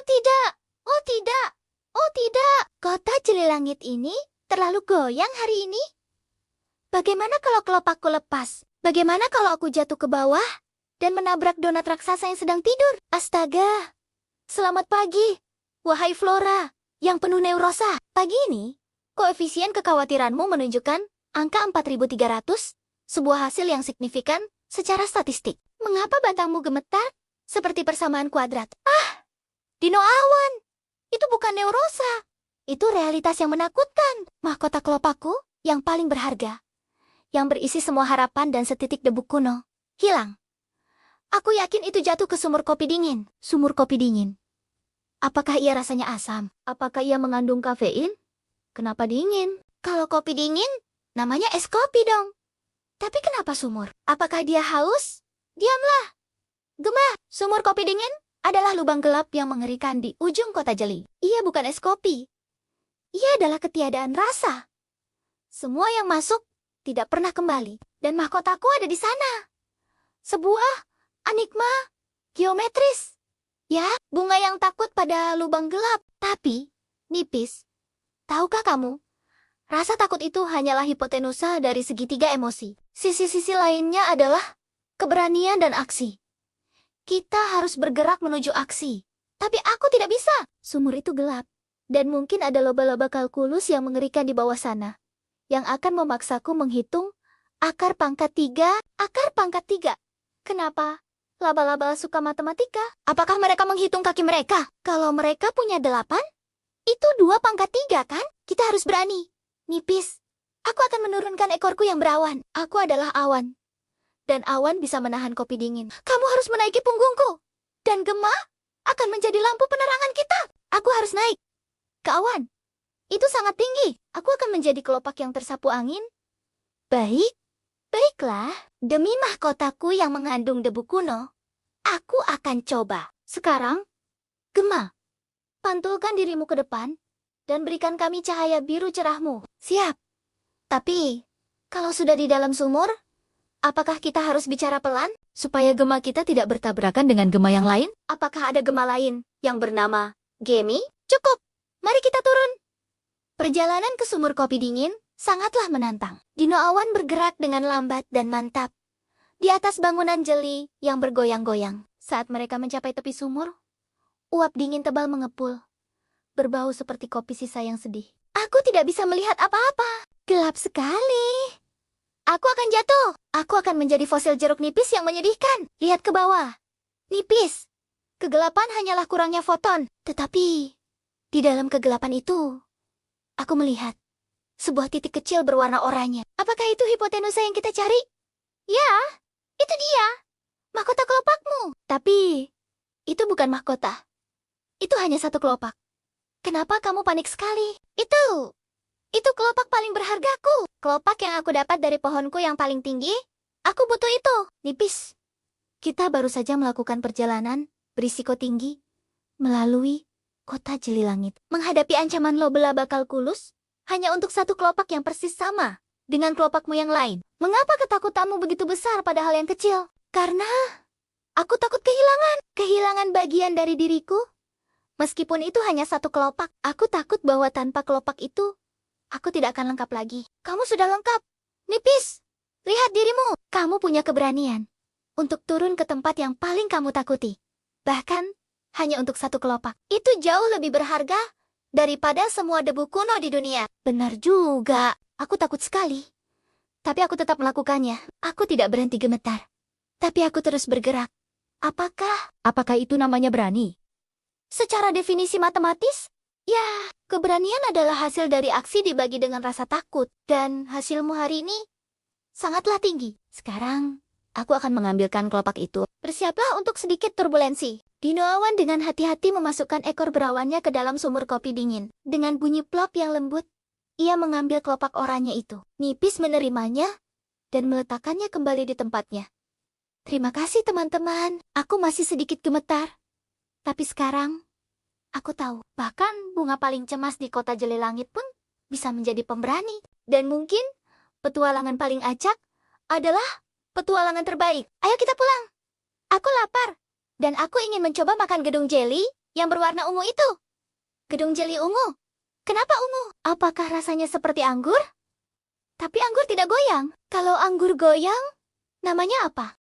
tidak, oh tidak, oh tidak. Kota jeli langit ini terlalu goyang hari ini. Bagaimana kalau kelopakku lepas? Bagaimana kalau aku jatuh ke bawah dan menabrak donat raksasa yang sedang tidur? Astaga. Selamat pagi, wahai Flora yang penuh neurosa. Pagi ini, koefisien kekhawatiranmu menunjukkan angka 4.300, sebuah hasil yang signifikan secara statistik. Mengapa batangmu gemetar seperti persamaan kuadrat? Ah, dino awan. Itu bukan neurosa. Itu realitas yang menakutkan. Mahkota kelopakku yang paling berharga, yang berisi semua harapan dan setitik debu kuno, hilang. Aku yakin itu jatuh ke sumur kopi dingin. Sumur kopi dingin. Apakah ia rasanya asam? Apakah ia mengandung kafein? Kenapa dingin? Kalau kopi dingin, namanya es kopi dong. Tapi kenapa sumur? Apakah dia haus? Diamlah. Gemah, sumur kopi dingin adalah lubang gelap yang mengerikan di ujung kota jeli. Ia bukan es kopi. Ia adalah ketiadaan rasa. Semua yang masuk tidak pernah kembali. Dan mahkotaku ada di sana. Sebuah enigma geometris. Ya, bunga yang takut pada lubang gelap. Tapi, nipis. Tahukah kamu? Rasa takut itu hanyalah hipotenusa dari segitiga emosi. Sisi-sisi lainnya adalah keberanian dan aksi. Kita harus bergerak menuju aksi. Tapi aku tidak bisa. Sumur itu gelap. Dan mungkin ada loba-loba kalkulus yang mengerikan di bawah sana, yang akan memaksaku menghitung akar pangkat 3. Akar pangkat 3. Kenapa? Laba-laba suka matematika. Apakah mereka menghitung kaki mereka? Kalau mereka punya 8, itu 2 pangkat 3 kan? Kita harus berani. Nipis, aku akan menurunkan ekorku yang berawan. Aku adalah awan. Dan awan bisa menahan kopi dingin. Kamu harus menaiki punggungku. Dan gemah akan menjadi lampu penerangan kita. Aku harus naik ke awan. Itu sangat tinggi. Aku akan menjadi kelopak yang tersapu angin. Baik, baiklah. Demi mahkotaku yang mengandung debu kuno, aku akan coba. Sekarang, Gemah, pantulkan dirimu ke depan dan berikan kami cahaya biru cerahmu. Siap. Tapi, kalau sudah di dalam sumur, apakah kita harus bicara pelan supaya gema kita tidak bertabrakan dengan gema yang lain? Apakah ada gema lain yang bernama Gemi? Cukup. Mari kita turun. Perjalanan ke sumur kopi dingin sangatlah menantang. Dino awan bergerak dengan lambat dan mantap di atas bangunan jeli yang bergoyang-goyang. Saat mereka mencapai tepi sumur, uap dingin tebal mengepul, berbau seperti kopi sisa yang sedih. Aku tidak bisa melihat apa-apa. Gelap sekali. Aku akan jatuh. Aku akan menjadi fosil jeruk nipis yang menyedihkan. Lihat ke bawah. Nipis. Kegelapan hanyalah kurangnya foton. Tetapi, di dalam kegelapan itu, aku melihat sebuah titik kecil berwarna oranye. Apakah itu hipotenusa yang kita cari? Ya, itu dia. Mahkota kelopakmu. Tapi, itu bukan mahkota. Itu hanya satu kelopak. Kenapa kamu panik sekali? Itu kelopak paling berhargaku. Kelopak yang aku dapat dari pohonku yang paling tinggi. Aku butuh itu. Nipis. Kita baru saja melakukan perjalanan berisiko tinggi melalui kota jeli langit. Menghadapi ancaman laba-laba kalkulus hanya untuk satu kelopak yang persis sama dengan kelopakmu yang lain. Mengapa ketakutanmu begitu besar pada hal yang kecil? Karena aku takut kehilangan bagian dari diriku. Meskipun itu hanya satu kelopak, aku takut bahwa tanpa kelopak itu, aku tidak akan lengkap lagi. Kamu sudah lengkap. Nipis, lihat dirimu. Kamu punya keberanian untuk turun ke tempat yang paling kamu takuti. Bahkan, hanya untuk satu kelopak. Itu jauh lebih berharga daripada semua debu kuno di dunia. Benar juga. Aku takut sekali. Tapi aku tetap melakukannya. Aku tidak berhenti gemetar. Tapi aku terus bergerak. Apakah itu namanya berani? Secara definisi matematis, ya, keberanian adalah hasil dari aksi dibagi dengan rasa takut. Dan hasilmu hari ini sangatlah tinggi. Sekarang, aku akan mengambilkan kelopak itu. Bersiaplah untuk sedikit turbulensi. Dino awan dengan hati-hati memasukkan ekor berawannya ke dalam sumur kopi dingin. Dengan bunyi plop yang lembut, ia mengambil kelopak oranye itu. Nipis menerimanya dan meletakkannya kembali di tempatnya. Terima kasih teman-teman. Aku masih sedikit gemetar. Tapi sekarang, aku tahu. Bahkan bunga paling cemas di kota jeli langit pun bisa menjadi pemberani. Dan mungkin petualangan paling acak adalah petualangan terbaik. Ayo kita pulang. Aku lapar. Dan aku ingin mencoba makan gedung jeli Yang berwarna ungu itu. Gedung jeli ungu. Kenapa ungu? Apakah rasanya seperti anggur? Tapi anggur tidak goyang. Kalau anggur goyang, namanya apa?